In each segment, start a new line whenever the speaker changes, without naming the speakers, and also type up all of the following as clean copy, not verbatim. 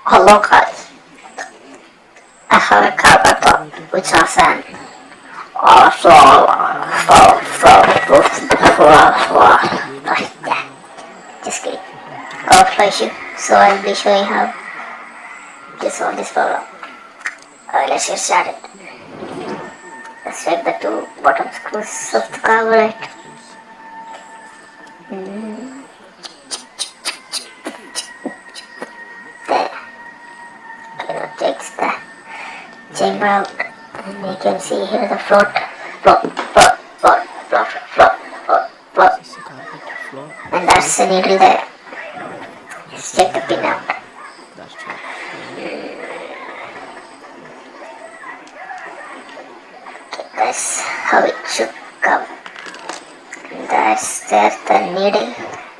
Hello guys, I have a Carburator which has an just kidding. Overflow issue. So I'll be showing how to solve this problem. Let's get started. Let's take the two bottom screws of the carburetor. There. Okay, now takes the chamber out, and you can see here the float. And that's the needle there. Let's take the pin out. That's how it should come. And that's there the needle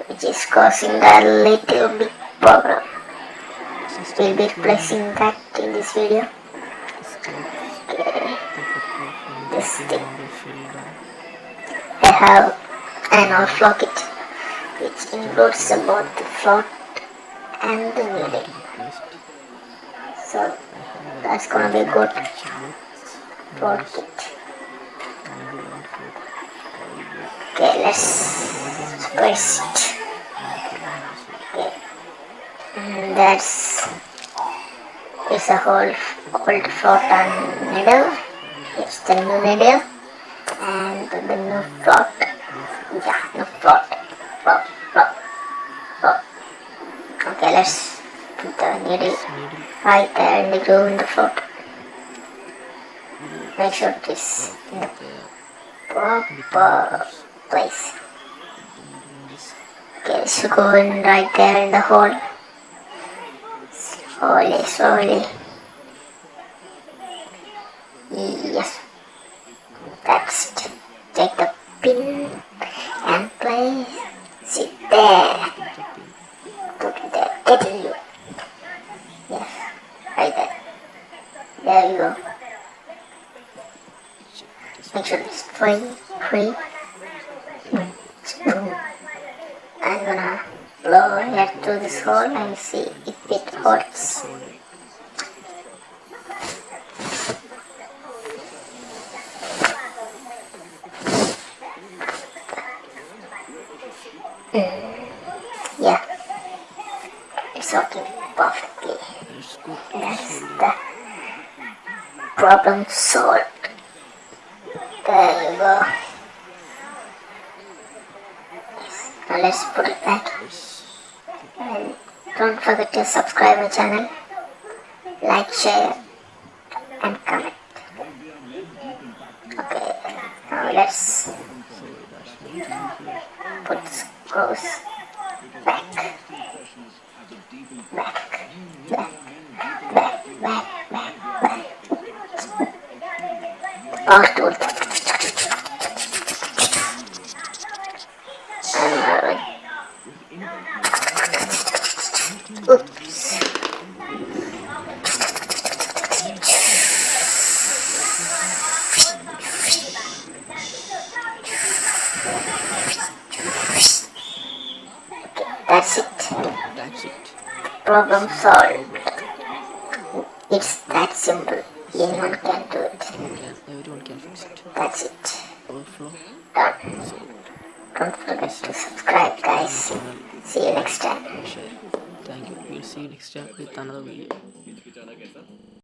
which is causing a little bit problem. We'll be replacing that in this video. Okay. This thing. I have an outflow kit which includes both the float and the needle. So that's gonna be good float kit. Okay, let's press it. Okay. And that's it's a whole old float and needle. It's the new needle and the new float. Yeah, new float. Okay, let's put the needle right there in the groove in the float. Make sure it is in the proper place. Okay, so go in right there in the hole. Slowly. Yes, that's it. Take the pin and place it there. Put it there. Get in you. Yes, right there. There you go. Make sure it's free. I'm gonna blow air through this hole and see if it holds. Yeah, it's working perfectly. That's the problem solved. There you go. Now let's put it back. And don't forget to subscribe my channel, like, share, and comment. Okay, now let's put screws back. Power tool. Oops. That's it. Problem solved. It's that simple. Anyone can do it.
Everyone can fix it.
That's it.
Overflow.
Done. Don't forget to subscribe, guys. See you next time.
Share. Thank you. We'll see you next time with another video.